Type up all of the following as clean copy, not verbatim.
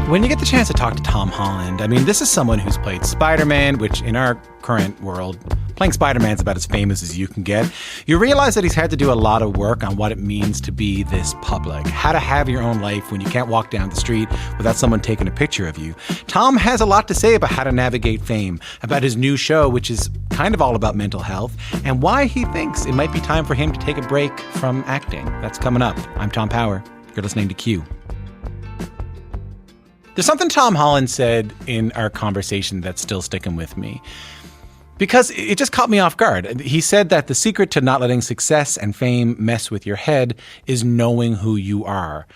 When you get the chance to talk to Tom Holland, I mean, this is someone who's played Spider-Man, which in our current world, playing Spider-Man's about as famous as you can get. You realize that he's had to do a lot of work on what it means to be this public, how to have your own life when you can't walk down the street without someone taking a picture of you. Tom has a lot to say about how to navigate fame, about his new show, which is kind of all about mental health, and why he thinks it might be time for him to take a break from acting. That's coming up. I'm Tom Power. You're listening to Q. There's something Tom Holland said in our conversation that's still sticking with me, because it just caught me off guard. He said that the secret to not letting success and fame mess with your head is knowing who you are.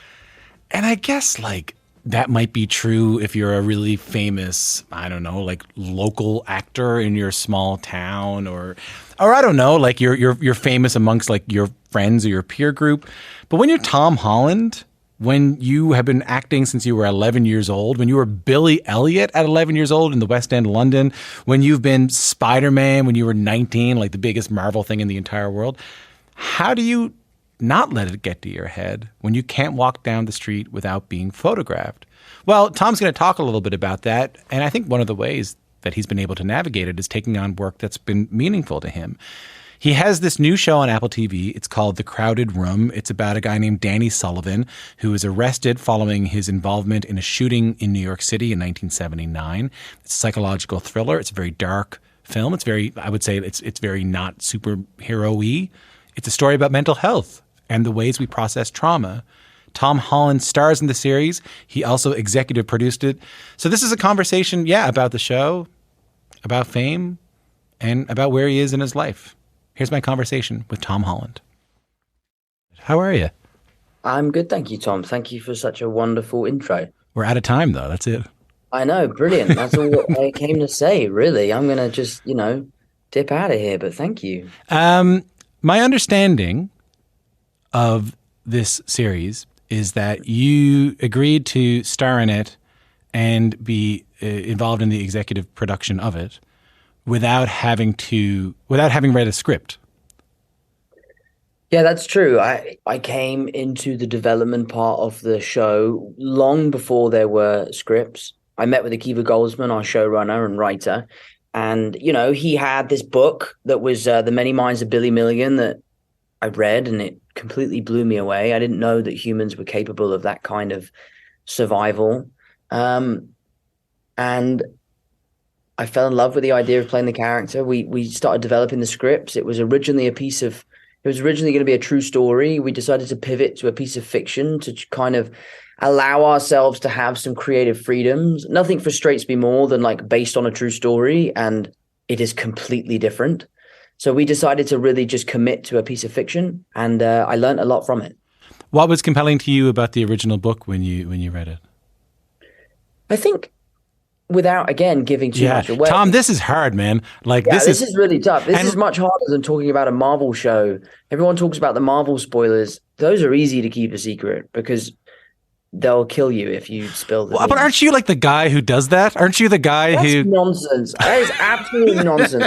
And I guess, like, that might be true if you're a really famous, I don't know, like local actor in your small town, or I don't know, like you're famous amongst like your friends or your peer group. But when you're Tom Holland, when you have been acting since you were 11 years old, when you were Billy Elliot at 11 years old in the West End, London, when you've been Spider-Man when you were 19, like the biggest Marvel thing in the entire world, how do you not let it get to your head when you can't walk down the street without being photographed? Well, Tom's going to talk a little bit about that, and I think one of the ways that he's been able to navigate it is taking on work that's been meaningful to him. He has this new show on Apple TV. It's called The Crowded Room. It's about a guy named Danny Sullivan who was arrested following his involvement in a shooting in New York City in 1979. It's a psychological thriller. It's a very dark film. It's very, I would say it's very not superhero-y. It's a story about mental health and the ways we process trauma. Tom Holland stars in the series. He also executive produced it. So this is a conversation, about the show, about fame, and about where he is in his life. Here's my conversation with Tom Holland. How are you? I'm good, thank you, Tom. Thank you for such a wonderful intro. We're out of time, though. That's it. I know, brilliant. That's all I came to say, really. I'm going to just, dip out of here, but thank you. My understanding of this series is that you agreed to star in it and be involved in the executive production of it without having read a script. Yeah, that's true. I came into the development part of the show long before there were scripts. I met with Akiva Goldsman, our showrunner and writer, and he had this book that was The Many Minds of Billy Milligan that I read, and it completely blew me away. I didn't know that humans were capable of that kind of survival. And I fell in love with the idea of playing the character. We started developing the scripts. It was originally going to be a true story. We decided to pivot to a piece of fiction to kind of allow ourselves to have some creative freedoms. Nothing frustrates me more than like based on a true story and it is completely different. So we decided to really just commit to a piece of fiction, and I learned a lot from it. What was compelling to you about the original book when you read it? I think, without, again, giving too much away. Tom, this is hard, man. This is really tough. This is much harder than talking about a Marvel show. Everyone talks about the Marvel spoilers. Those are easy to keep a secret because they'll kill you if you spill them. But aren't you like the guy who does that? Aren't you the guy That's nonsense. That is absolutely nonsense.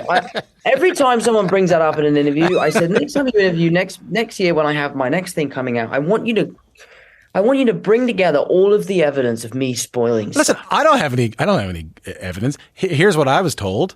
Every time someone brings that up in an interview, I said, next time you interview, next year when I have my next thing coming out, I want you to bring together all of the evidence of me spoiling Listen, stuff. I don't have any evidence. Here's what I was told.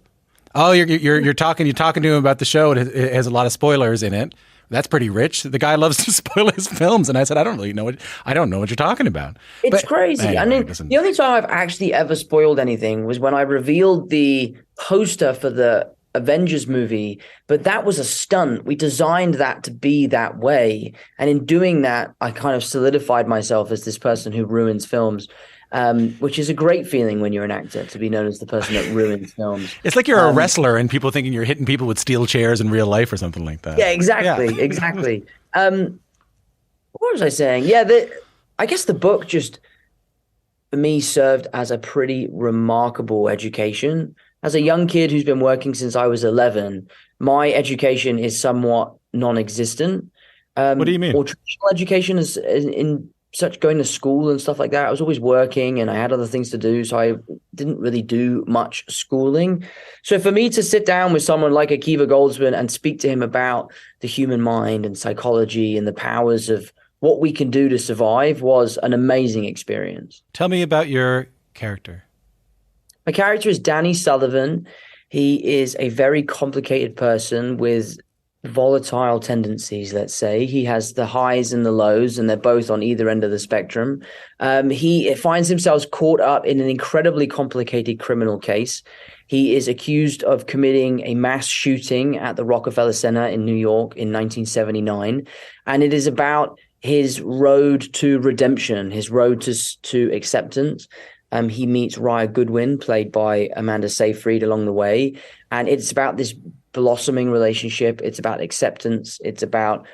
Oh, you're talking to him about the show. It has a lot of spoilers in it. That's pretty rich. The guy loves to spoil his films, and I said, I don't know what you're talking about. It's crazy. Anyway, I mean, the only time I've actually ever spoiled anything was when I revealed the poster for the Avengers movie, but that was a stunt. We designed that to be that way, and in doing that, I kind of solidified myself as this person who ruins films. Which is a great feeling when you're an actor, to be known as the person that ruins films. It's like you're a wrestler and people thinking you're hitting people with steel chairs in real life or something like that. Yeah, exactly. Exactly. What was I saying? Yeah, I guess the book just, for me, served as a pretty remarkable education. As a young kid who's been working since I was 11, my education is somewhat non-existent. What do you mean? Or traditional education is in such going to school and stuff like that. I was always working and I had other things to do, so I didn't really do much schooling. So for me to sit down with someone like Akiva Goldsman and speak to him about the human mind and psychology and the powers of what we can do to survive was an amazing experience. Tell me about your character. My character is Danny Sullivan. He is a very complicated person with volatile tendencies, let's say. He has the highs and the lows, and they're both on either end of the spectrum. He finds himself caught up in an incredibly complicated criminal case. He is accused of committing a mass shooting at the Rockefeller Center in New York in 1979. And it is about his road to redemption, his road to acceptance. He meets Raya Goodwin, played by Amanda Seyfried, along the way. And it's about this blossoming relationship. It's about acceptance. It's about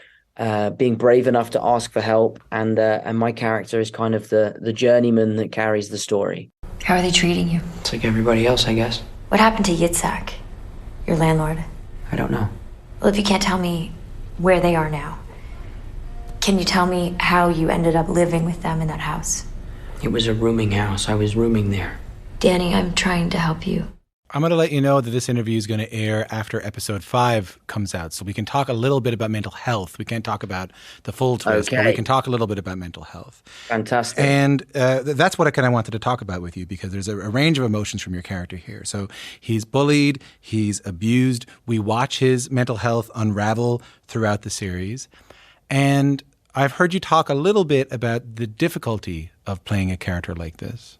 being brave enough to ask for help. And my character is kind of the journeyman that carries the story. How are they treating you? It's like everybody else, I guess. What happened to Yitzhak, your landlord? I don't know. Well, if you can't tell me where they are now, can you tell me how you ended up living with them in that house? It was a rooming house. I was rooming there. Danny, I'm trying to help you. I'm going to let you know that this interview is going to air after episode 5 comes out. So we can talk a little bit about mental health. We can't talk about the full twist, but we can talk a little bit about mental health. Fantastic. And that's what I kind of wanted to talk about with you, because there's a range of emotions from your character here. So he's bullied, he's abused. We watch his mental health unravel throughout the series. And I've heard you talk a little bit about the difficulty of playing a character like this.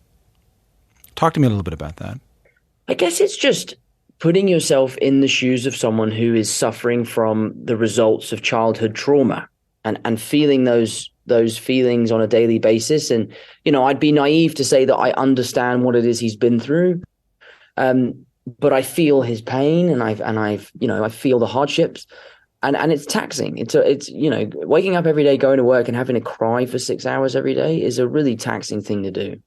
Talk to me a little bit about that. I guess it's just putting yourself in the shoes of someone who is suffering from the results of childhood trauma and feeling those feelings on a daily basis. And, you know, I'd be naive to say that I understand what it is he's been through. But I feel his pain and I feel the hardships, and it's taxing. It's, you know, waking up every day, going to work and having to cry for 6 hours every day is a really taxing thing to do.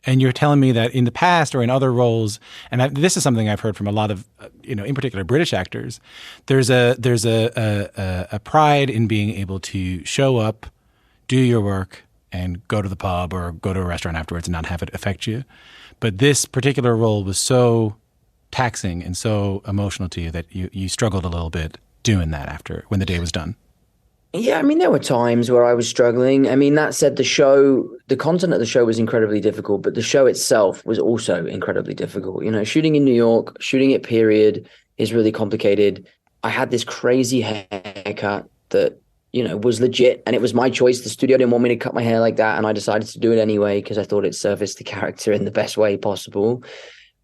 And you're telling me that in the past or in other roles, and this is something I've heard from a lot of, in particular British actors, there's a pride in being able to show up, do your work, and go to the pub or go to a restaurant afterwards and not have it affect you. But this particular role was so taxing and so emotional to you that you struggled a little bit doing that after when the day was done. Yeah, I mean, there were times where I was struggling. I mean, that said, the content of the show was incredibly difficult, but the show itself was also incredibly difficult. You know, shooting in New York, shooting at period is really complicated. I had this crazy haircut that, you know, was legit, and it was my choice. The studio didn't want me to cut my hair like that, and I decided to do it anyway because I thought it serviced the character in the best way possible.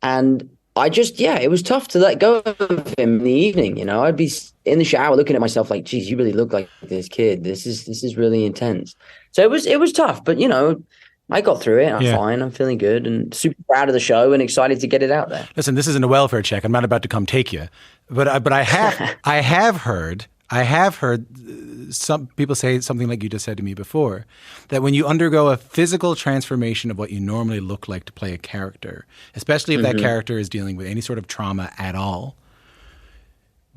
And it was tough to let go of him in the evening. You know, I'd be in the shower looking at myself like, geez, you really look like this kid. This is really intense. So it was tough, but you know, I got through it. I'm fine. I'm feeling good and super proud of the show and excited to get it out there. Listen, this isn't a welfare check. I'm not about to come take you, but I have heard some people say something like you just said to me before, that when you undergo a physical transformation of what you normally look like to play a character, especially if that character is dealing with any sort of trauma at all,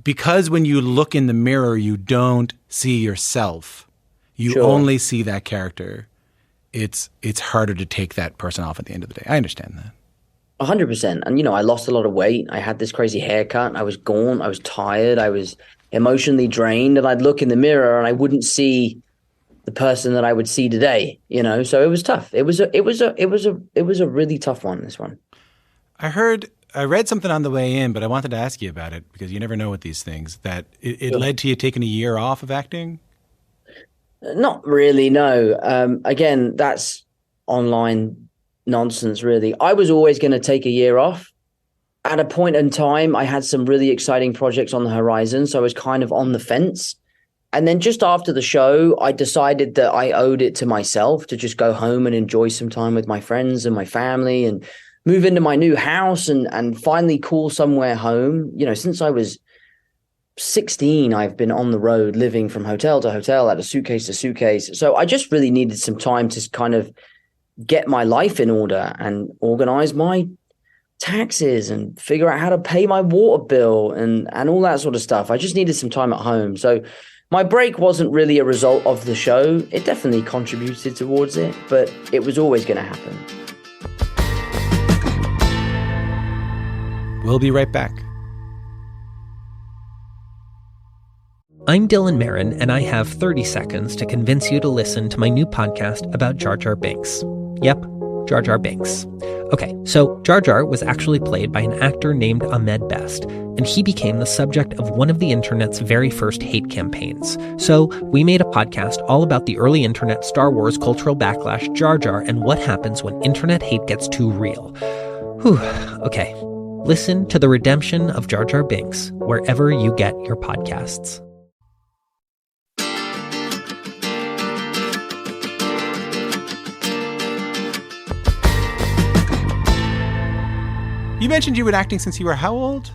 because when you look in the mirror, you don't see yourself. You only see that character. It's harder to take that person off at the end of the day. I understand that. 100%. And, you know, I lost a lot of weight. I had this crazy haircut. I was gaunt. I was tired. I was emotionally drained, and I'd look in the mirror and I wouldn't see the person that I would see today, you know? So it was tough. It was a really tough one, this one. I read something on the way in, but I wanted to ask you about it because you never know with these things, that it led to you taking a year off of acting? Not really, no. Again, that's online nonsense, really. I was always going to take a year off. At a point in time, I had some really exciting projects on the horizon, so I was kind of on the fence. And then just after the show, I decided that I owed it to myself to just go home and enjoy some time with my friends and my family and move into my new house and finally call somewhere home. You know, since I was 16, I've been on the road, living from hotel to hotel, out of suitcase to suitcase. So I just really needed some time to kind of get my life in order and organize my taxes and figure out how to pay my water bill and all that sort of stuff. I just needed some time at home. So my break wasn't really a result of the show. It definitely contributed towards it, but it was always going to happen. We'll be right back. I'm Dylan Marin, and I have 30 seconds to convince you to listen to my new podcast about Jar Jar Binks. Yep, Jar Jar Binks. Okay, so Jar Jar was actually played by an actor named Ahmed Best, and he became the subject of one of the internet's very first hate campaigns. So we made a podcast all about the early internet Star Wars cultural backlash, Jar Jar, and what happens when internet hate gets too real. Whew, okay. Listen to The Redemption of Jar Jar Binks wherever you get your podcasts. You mentioned you were acting since you were how old?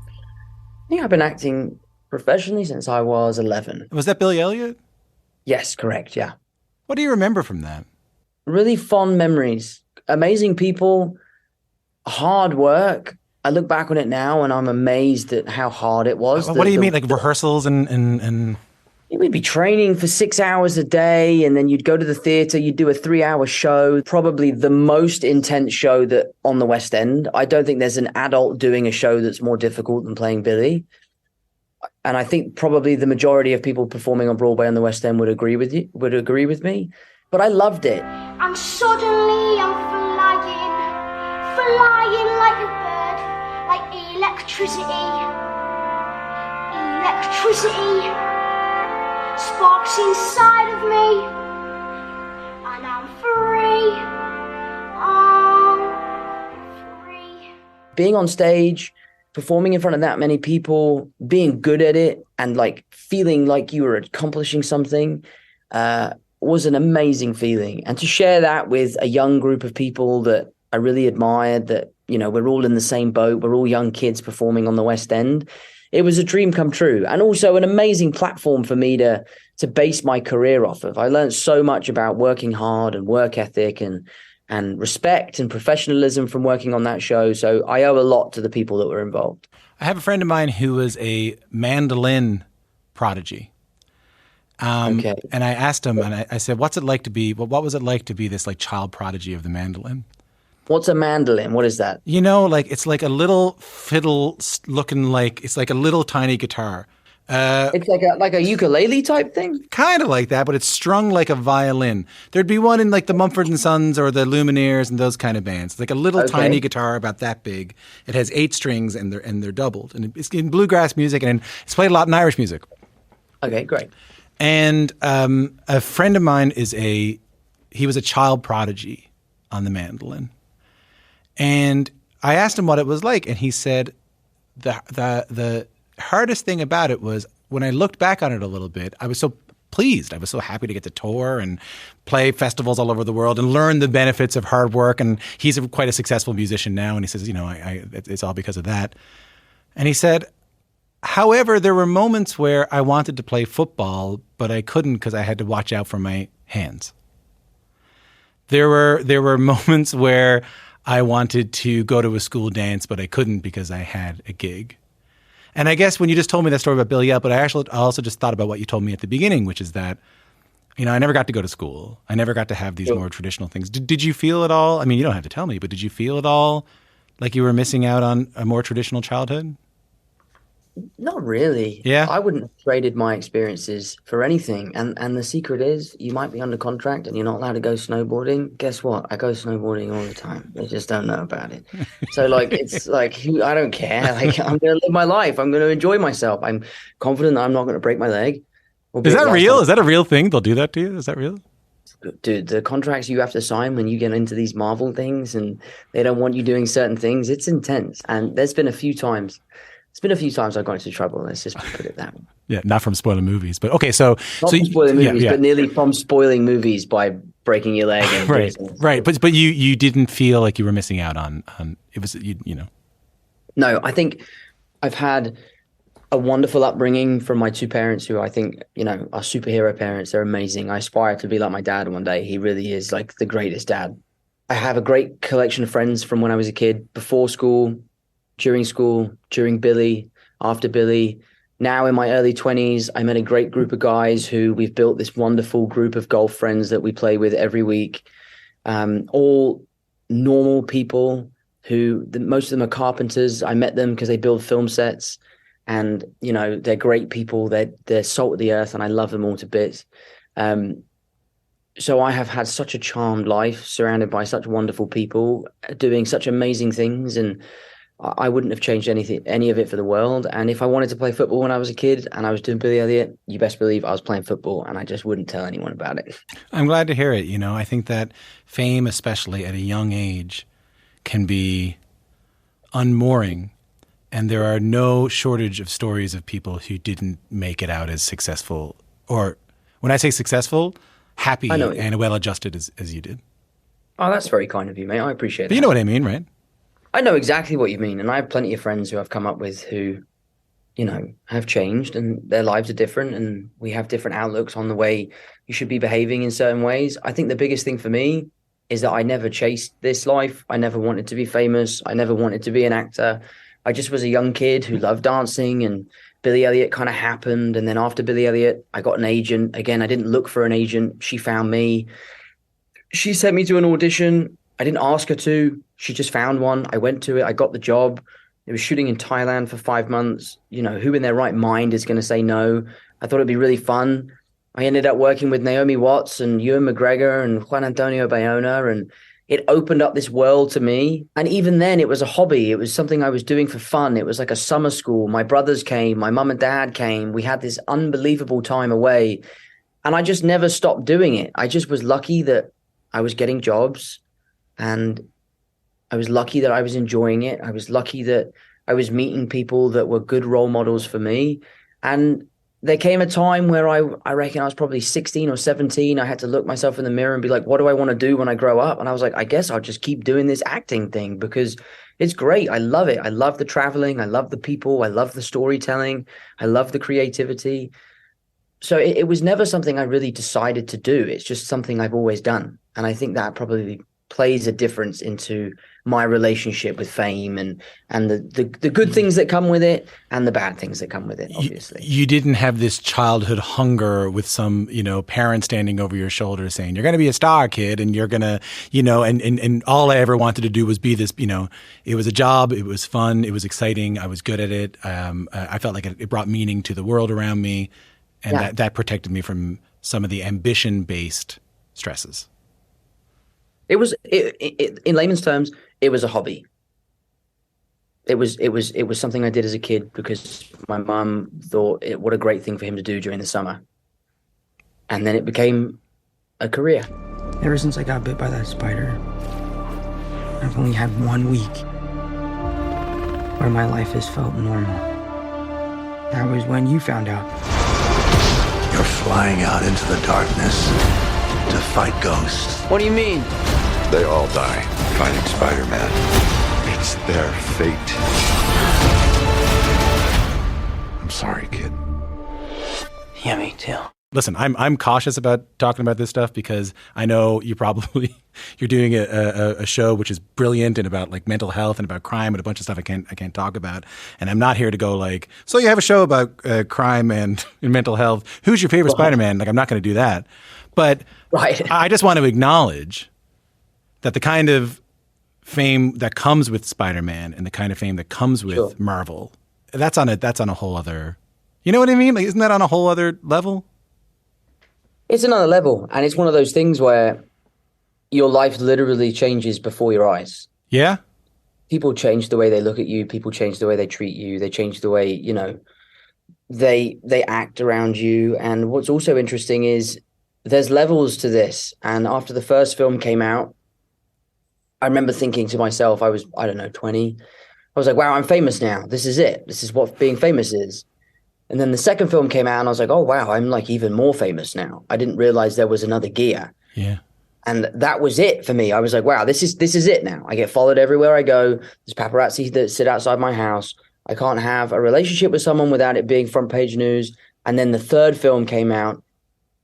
I think I've been acting professionally since I was 11. Was that Billy Elliot? Yes, correct. Yeah. What do you remember from that? Really fond memories. Amazing people, hard work. I look back on it now and I'm amazed at how hard it was. What do you mean? Like rehearsals and... We'd be training for 6 hours a day, and then you'd go to the theater, you'd do a 3-hour show, probably the most intense show that on the West End. I don't think there's an adult doing a show that's more difficult than playing Billy. And I think probably the majority of people performing on Broadway on the West End would agree with me. But I loved it. And suddenly I'm flying like a bird, like electricity. Sparks inside of me, and I'm free. Being on stage, performing in front of that many people, being good at it, and like feeling like you were accomplishing something was an amazing feeling. And to share that with a young group of people that I really admired, that, you know, we're all in the same boat, we're all young kids performing on the West End. It was a dream come true, and also an amazing platform for me to base my career off of. I learned so much about working hard and work ethic and respect and professionalism from working on that show. So I owe a lot to the people that were involved. I have a friend of mine who was a mandolin prodigy. Okay. And I asked him, and I said, what was it like to be this like child prodigy of the mandolin? What's a mandolin? What is that? You know, like it's like a little fiddle looking like, it's like a little tiny guitar. It's like a ukulele type thing? Kind of like that, but it's strung like a violin. There'd be one in like the Mumford and Sons or the Lumineers and those kind of bands. It's like a little tiny guitar about that big. It has 8 strings and they're doubled. And it's in bluegrass music, and it's played a lot in Irish music. Okay, great. And a friend of mine he was a child prodigy on the mandolin. And I asked him what it was like, and he said the hardest thing about it was when I looked back on it a little bit, I was so pleased. I was so happy to get to tour and play festivals all over the world and learn the benefits of hard work. And he's quite a successful musician now, and he says, you know, it's all because of that. And he said, however, there were moments where I wanted to play football, but I couldn't because I had to watch out for my hands. There were moments where I wanted to go to a school dance, but I couldn't because I had a gig. And I guess when you just told me that story about Billy Elliot, but I also just thought about what you told me at the beginning, which is that, you know, I never got to go to school. I never got to have these more traditional things. Did you feel at all? I mean, you don't have to tell me, but did you feel at all like you were missing out on a more traditional childhood? Not really. Yeah. I wouldn't have traded my experiences for anything. And the secret is you might be under contract and you're not allowed to go snowboarding. Guess what? I go snowboarding all the time. They just don't know about it. So like, it's like, I don't care. Like, I'm going to live my life. I'm going to enjoy myself. I'm confident that I'm not going to break my leg. Is that real? Is that a real thing? They'll do that to you? Is that real? Dude, the contracts you have to sign when you get into these Marvel things and they don't want you doing certain things, it's intense. And there's been a few times I've got into trouble. Let's just put it that way. Yeah, not from spoiling movies, but okay. So not from spoiling movies, but nearly from spoiling movies by breaking your leg. And right. But you didn't feel like you were missing out on it was you know. No, I think I've had a wonderful upbringing from my 2 parents, who I think, you know, are superhero parents. They're amazing. I aspire to be like my dad one day. He really is like the greatest dad. I have a great collection of friends from when I was a kid, before school, during Billy, after Billy. Now in my early 20s, I met a great group of guys who we've built this wonderful group of golf friends that we play with every week. All normal people most of them are carpenters. I met them because they build film sets. and they're great people. They're salt of the earth, and I love them all to bits. So I have had such a charmed life, surrounded by such wonderful people, doing such amazing things, and I wouldn't have changed any of it for the world. And if I wanted to play football when I was a kid and I was doing Billy Elliot, you best believe I was playing football, and I just wouldn't tell anyone about it. I'm glad to hear it. I think that fame, especially at a young age, can be unmooring. And there are no shortage of stories of people who didn't make it out as successful, or when I say successful, happy and well-adjusted as you did. Oh, that's very kind of you, mate. I appreciate But that. you know what I mean, right? I know exactly what you mean. And I have plenty of friends who I've come up with who, have changed, and their lives are different, and we have different outlooks on the way you should be behaving in certain ways. I think the biggest thing for me is that I never chased this life. I never wanted to be famous. I never wanted to be an actor. I just was a young kid who loved dancing, and Billy Elliot kind of happened. And then after Billy Elliot, I got an agent. Again, I didn't look for an agent. She found me. She sent me to an audition. I didn't ask her to. She just found one. I went to it. I got the job. It was shooting in Thailand for 5 months. Who in their right mind is going to say no? I thought it'd be really fun. I ended up working with Naomi Watts and Ewan McGregor and Juan Antonio Bayona, and it opened up this world to me. And even then, it was a hobby. It was something I was doing for fun. It was like a summer school. My brothers came. My mum and dad came. We had this unbelievable time away. And I just never stopped doing it. I just was lucky that I was getting jobs, and I was lucky that I was enjoying it. I was lucky that I was meeting people that were good role models for me. And there came a time where I reckon I was probably 16 or 17. I had to look myself in the mirror and be like, what do I want to do when I grow up? And I was like, I guess I'll just keep doing this acting thing because it's great. I love it. I love the traveling. I love the people. I love the storytelling. I love the creativity. So it was never something I really decided to do. It's just something I've always done. And I think that probably plays a difference into my relationship with fame and the good things that come with it and the bad things that come with it, obviously. You didn't have this childhood hunger with some, parent standing over your shoulder saying, you're going to be a star, kid, and you're going to, and all I ever wanted to do was be this, it was a job, it was fun, it was exciting, I was good at it. I felt like it brought meaning to the world around me, and that protected me from some of the ambition-based stresses. It was, in layman's terms, it was a hobby. It was something I did as a kid because my mum thought what a great thing for him to do during the summer. And then it became a career. Ever since I got bit by that spider, I've only had 1 week where my life has felt normal. That was when you found out. You're flying out into the darkness to fight ghosts. What do you mean? They all die fighting Spider-Man. It's their fate. I'm sorry, kid. Yeah, me too. Listen, I'm cautious about talking about this stuff because I know you're doing a show which is brilliant and about like mental health and about crime and a bunch of stuff I can't talk about. And I'm not here to go like, so you have a show about crime and mental health. Who's your favorite Spider-Man? Like, I'm not going to do that. But I just want to acknowledge that the kind of fame that comes with Spider-Man and the kind of fame that comes with Marvel, that's on a whole other, you know what I mean? Like, isn't that on a whole other level? It's another level. And it's one of those things where your life literally changes before your eyes. Yeah. People change the way they look at you. People change the way they treat you. They change the way, they act around you. And what's also interesting is there's levels to this. And after the first film came out, I remember thinking to myself, I was, 20. I was like, wow, I'm famous now. This is it. This is what being famous is. And then the second film came out and I was like, oh, wow, I'm like even more famous now. I didn't realize there was another gear. Yeah. And that was it for me. I was like, wow, this is it now. I get followed everywhere I go. There's paparazzi that sit outside my house. I can't have a relationship with someone without it being front page news. And then the third film came out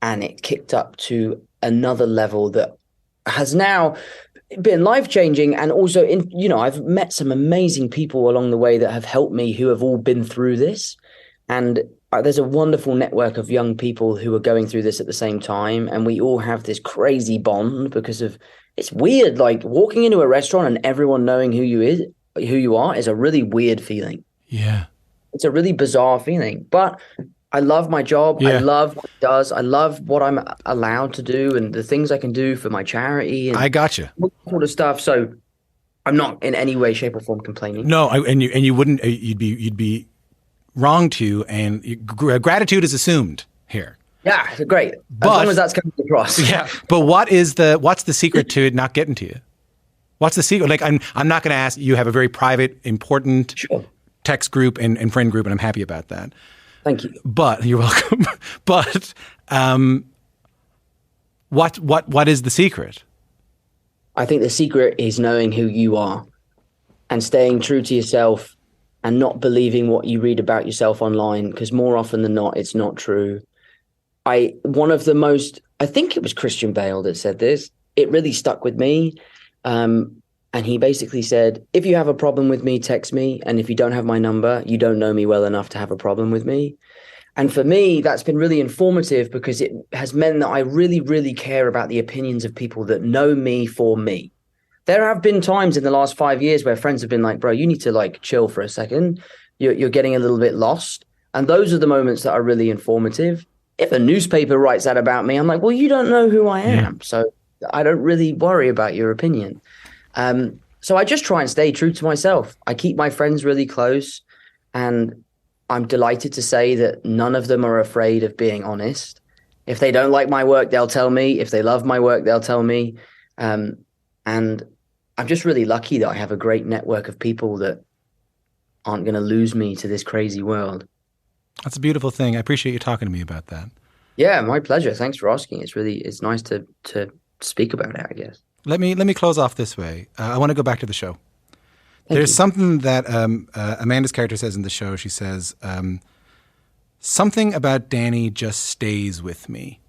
and it kicked up to another level that has now been life-changing. And also, I've met some amazing people along the way that have helped me who have all been through this. And there's a wonderful network of young people who are going through this at the same time. And we all have this crazy bond because of, it's weird, like walking into a restaurant and everyone knowing who you are is a really weird feeling. Yeah. It's a really bizarre feeling, but I love my job. Yeah. I love what it does. I love what I'm allowed to do and the things I can do for my charity and I got you. all that sort of stuff. So I'm not in any way, shape, or form complaining. No, and you wouldn't. You'd be wrong to, and gratitude is assumed here. Yeah, great. As long as that's coming across. Yeah, but what's the secret to it not getting to you? What's the secret? Like, I'm not going to ask. You have a very private, important text group and friend group, and I'm happy about that. Thank you. But you're welcome. But what is the secret? I think the secret is knowing who you are and staying true to yourself and not believing what you read about yourself online, because more often than not, it's not true. I think it was Christian Bale that said this. It really stuck with me. And he basically said, if you have a problem with me, text me. And if you don't have my number, you don't know me well enough to have a problem with me. And for me, that's been really informative because it has meant that I really, really care about the opinions of people that know me for me. There have been times in the last 5 years where friends have been like, bro, you need to like chill for a second. You're getting a little bit lost. And those are the moments that are really informative. If a newspaper writes that about me, I'm like, well, you don't know who I am. Yeah. So I don't really worry about your opinion. So I just try and stay true to myself. I keep my friends really close, and I'm delighted to say that none of them are afraid of being honest. If they don't like my work, they'll tell me. If they love my work, they'll tell me. And I'm just really lucky that I have a great network of people that aren't going to lose me to this crazy world. That's a beautiful thing. I appreciate you talking to me about that. Yeah, my pleasure. Thanks for asking. It's nice to speak about it, I guess. Let me close off this way. I want to go back to the show. There's something that Amanda's character says in the show. She says, something about Danny just stays with me.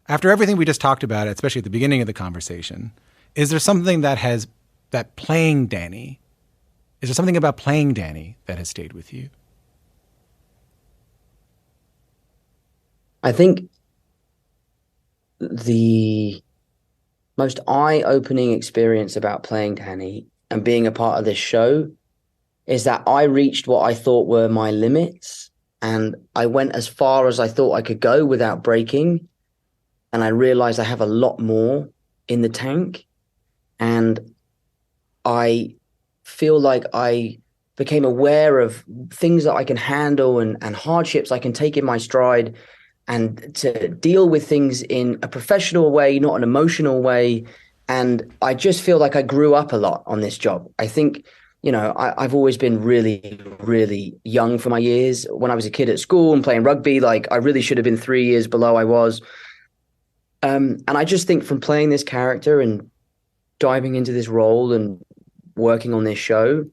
After everything we just talked about, especially at the beginning of the conversation, is there something is there something about playing Danny that has stayed with you? I think the most eye-opening experience about playing Danny and being a part of this show is that I reached what I thought were my limits, and I went as far as I thought I could go without breaking. And I realized I have a lot more in the tank. And I feel like I became aware of things that I can handle and hardships I can take in my stride, and to deal with things in a professional way, not an emotional way. And I just feel like I grew up a lot on this job. I think, I've always been really, really young for my years. When I was a kid at school and playing rugby, like I really should have been 3 years below I was. And I just think from playing this character and diving into this role and working on this show,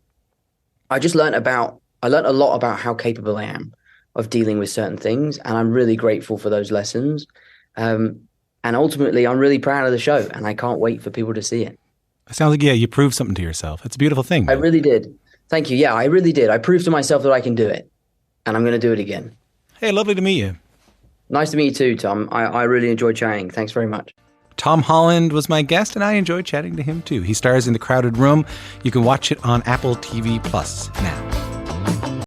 I learned a lot about how capable I am of dealing with certain things. And I'm really grateful for those lessons. And ultimately, I'm really proud of the show, and I can't wait for people to see it. It sounds like, you proved something to yourself. It's a beautiful thing. Man. I really did. Thank you. Yeah, I really did. I proved to myself that I can do it, and I'm going to do it again. Hey, lovely to meet you. Nice to meet you too, Tom. I really enjoyed chatting. Thanks very much. Tom Holland was my guest, and I enjoyed chatting to him too. He stars in The Crowded Room. You can watch it on Apple TV Plus now.